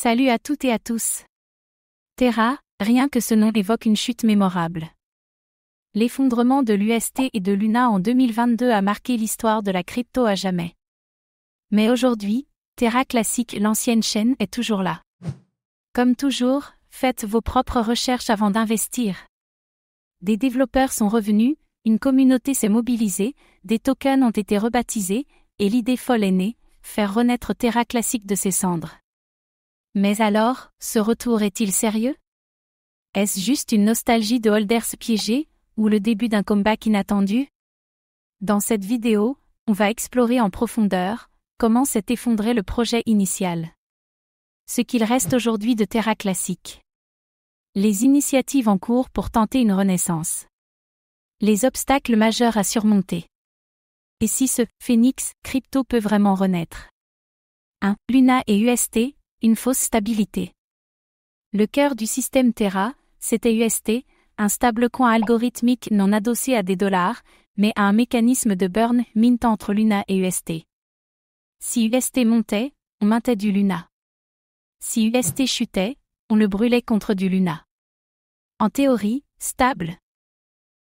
Salut à toutes et à tous. Terra, rien que ce nom évoque une chute mémorable. L'effondrement de l'UST et de Luna en 2022 a marqué l'histoire de la crypto à jamais. Mais aujourd'hui, Terra Classic, l'ancienne chaîne, est toujours là. Comme toujours, faites vos propres recherches avant d'investir. Des développeurs sont revenus, une communauté s'est mobilisée, des tokens ont été rebaptisés, et l'idée folle est née, faire renaître Terra Classic de ses cendres. Mais alors, ce retour est-il sérieux? Est-ce juste une nostalgie de holders piégés, ou le début d'un comeback inattendu? Dans cette vidéo, on va explorer en profondeur comment s'est effondré le projet initial. Ce qu'il reste aujourd'hui de Terra Classic. Les initiatives en cours pour tenter une renaissance. Les obstacles majeurs à surmonter. Et si ce phénix crypto peut vraiment renaître? 1. Luna et UST, une fausse stabilité. Le cœur du système Terra, c'était UST, un stablecoin algorithmique non adossé à des dollars, mais à un mécanisme de burn mint entre Luna et UST. Si UST montait, on mintait du Luna. Si UST chutait, on le brûlait contre du Luna. En théorie, stable.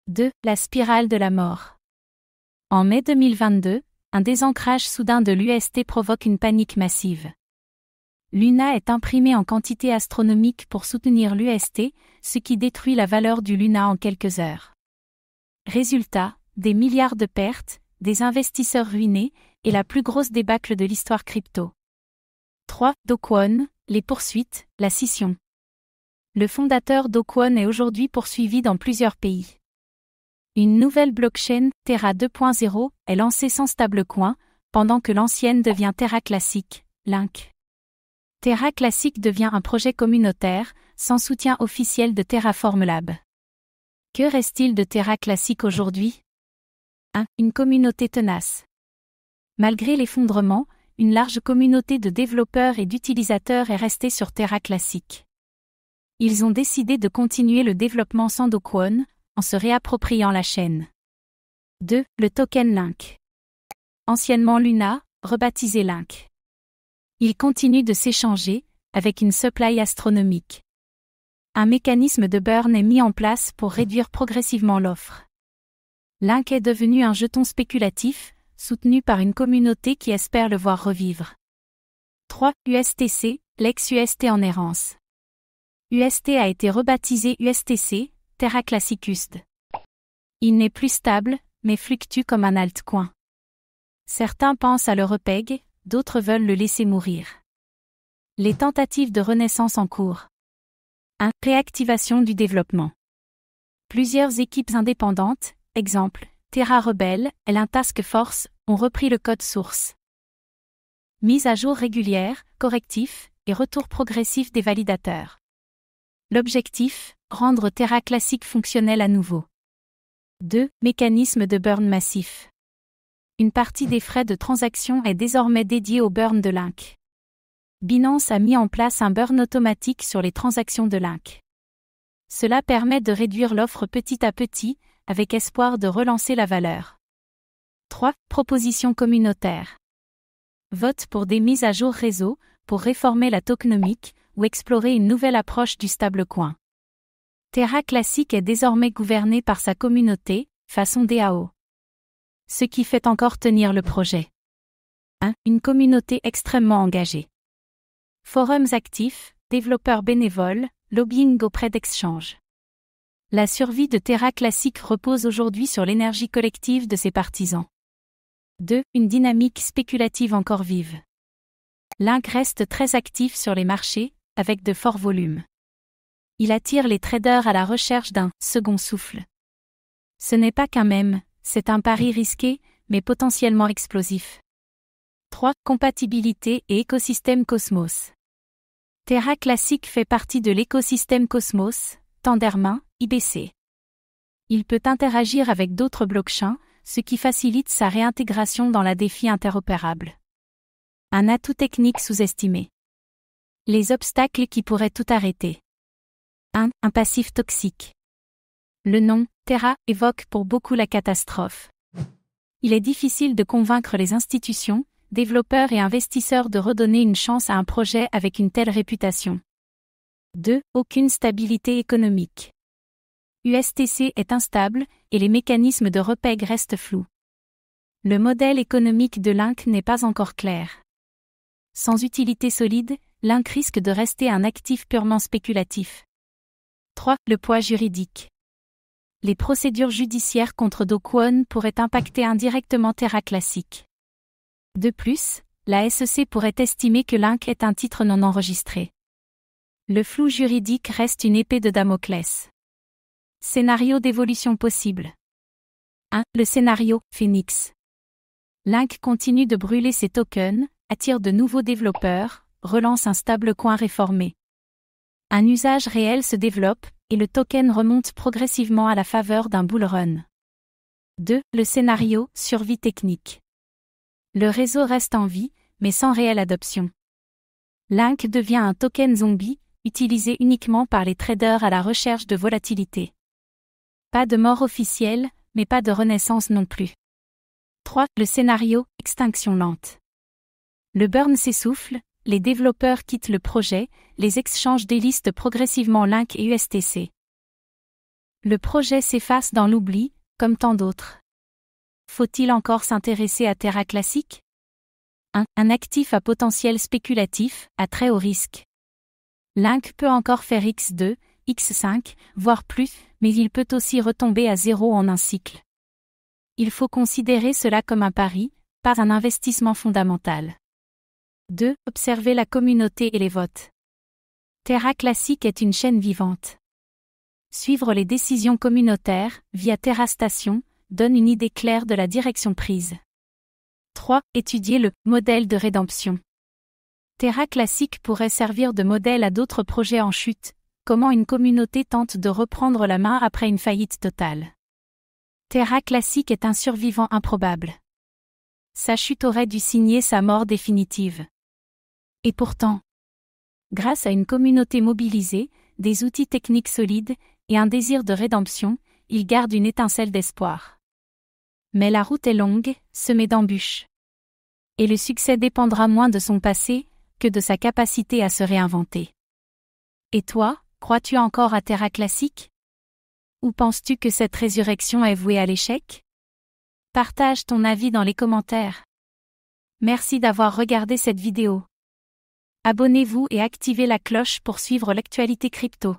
2. La spirale de la mort. En mai 2022, un désancrage soudain de l'UST provoque une panique massive. Luna est imprimé en quantité astronomique pour soutenir l'UST, ce qui détruit la valeur du Luna en quelques heures. Résultat, des milliards de pertes, des investisseurs ruinés, et la plus grosse débâcle de l'histoire crypto. 3. Do Kwon, les poursuites, la scission. Le fondateur Do Kwon est aujourd'hui poursuivi dans plusieurs pays. Une nouvelle blockchain, Terra 2.0, est lancée sans stablecoin, pendant que l'ancienne devient Terra Classic, Link. Terra Classic devient un projet communautaire, sans soutien officiel de Terraform Lab. Que reste-t-il de Terra Classic aujourd'hui? 1. Une communauté tenace. Malgré l'effondrement, une large communauté de développeurs et d'utilisateurs est restée sur Terra Classic. Ils ont décidé de continuer le développement sans Do Kwon, en se réappropriant la chaîne. 2. Le token Link. Anciennement Luna, rebaptisé Link. Il continue de s'échanger, avec une supply astronomique. Un mécanisme de burn est mis en place pour réduire progressivement l'offre. Link est devenu un jeton spéculatif, soutenu par une communauté qui espère le voir revivre. 3. USTC, l'ex-UST en errance. UST a été rebaptisé USTC, Terra Classic USD. Il n'est plus stable, mais fluctue comme un altcoin. Certains pensent à le repeg, d'autres veulent le laisser mourir. Les tentatives de renaissance en cours. 1. Réactivation du développement. Plusieurs équipes indépendantes, exemple, Terra Rebel, et Task Force, ont repris le code source. Mise à jour régulière, correctif, et retour progressif des validateurs. L'objectif, rendre Terra Classic fonctionnel à nouveau. 2. Mécanisme de burn massif. Une partie des frais de transaction est désormais dédiée au burn de Link. Binance a mis en place un burn automatique sur les transactions de Link. Cela permet de réduire l'offre petit à petit, avec espoir de relancer la valeur. 3. Proposition communautaire. Vote pour des mises à jour réseau, pour réformer la tokenomique, ou explorer une nouvelle approche du stablecoin. Terra Classic est désormais gouverné par sa communauté, façon DAO. Ce qui fait encore tenir le projet. 1. Une communauté extrêmement engagée. Forums actifs, développeurs bénévoles, lobbying auprès d'exchanges. La survie de Terra Classic repose aujourd'hui sur l'énergie collective de ses partisans. 2. Une dynamique spéculative encore vive. Link reste très actif sur les marchés, avec de forts volumes. Il attire les traders à la recherche d'un second souffle. Ce n'est pas qu'un mème, c'est un pari risqué, mais potentiellement explosif. 3. Compatibilité et écosystème Cosmos. Terra Classic fait partie de l'écosystème Cosmos, Tendermint, IBC. Il peut interagir avec d'autres blockchains, ce qui facilite sa réintégration dans la défi interopérable. Un atout technique sous-estimé. Les obstacles qui pourraient tout arrêter. 1. Un passif toxique. Le nom, Terra, évoque pour beaucoup la catastrophe. Il est difficile de convaincre les institutions, développeurs et investisseurs de redonner une chance à un projet avec une telle réputation. 2. Aucune stabilité économique. USTC est instable, et les mécanismes de repeg restent flous. Le modèle économique de Link n'est pas encore clair. Sans utilité solide, Link risque de rester un actif purement spéculatif. 3. Le poids juridique. Les procédures judiciaires contre Do Kwon pourraient impacter indirectement Terra Classic. De plus, la SEC pourrait estimer que Link est un titre non enregistré. Le flou juridique reste une épée de Damoclès. Scénario d'évolution possible. 1. Le scénario Phoenix. Link continue de brûler ses tokens, attire de nouveaux développeurs, relance un stablecoin réformé. Un usage réel se développe, et le token remonte progressivement à la faveur d'un bull run. 2. Le scénario survie technique. Le réseau reste en vie, mais sans réelle adoption. Link devient un token zombie, utilisé uniquement par les traders à la recherche de volatilité. Pas de mort officielle, mais pas de renaissance non plus. 3. Le scénario extinction lente. Le burn s'essouffle, les développeurs quittent le projet, les exchanges délistent progressivement Link et USTC. Le projet s'efface dans l'oubli, comme tant d'autres. Faut-il encore s'intéresser à Terra Classic? 1. Un actif à potentiel spéculatif, à très haut risque. Link peut encore faire X2, X5, voire plus, mais il peut aussi retomber à zéro en un cycle. Il faut considérer cela comme un pari, pas un investissement fondamental. 2. Observer la communauté et les votes. Terra Classic est une chaîne vivante. Suivre les décisions communautaires, via Terra Station, donne une idée claire de la direction prise. 3. Étudier le modèle de rédemption. Terra Classic pourrait servir de modèle à d'autres projets en chute, comment une communauté tente de reprendre la main après une faillite totale. Terra Classic est un survivant improbable. Sa chute aurait dû signer sa mort définitive. Et pourtant, grâce à une communauté mobilisée, des outils techniques solides, et un désir de rédemption, il garde une étincelle d'espoir. Mais la route est longue, semée d'embûches. Et le succès dépendra moins de son passé, que de sa capacité à se réinventer. Et toi, crois-tu encore à Terra Classic? Ou penses-tu que cette résurrection est vouée à l'échec? Partage ton avis dans les commentaires. Merci d'avoir regardé cette vidéo. Abonnez-vous et activez la cloche pour suivre l'actualité crypto.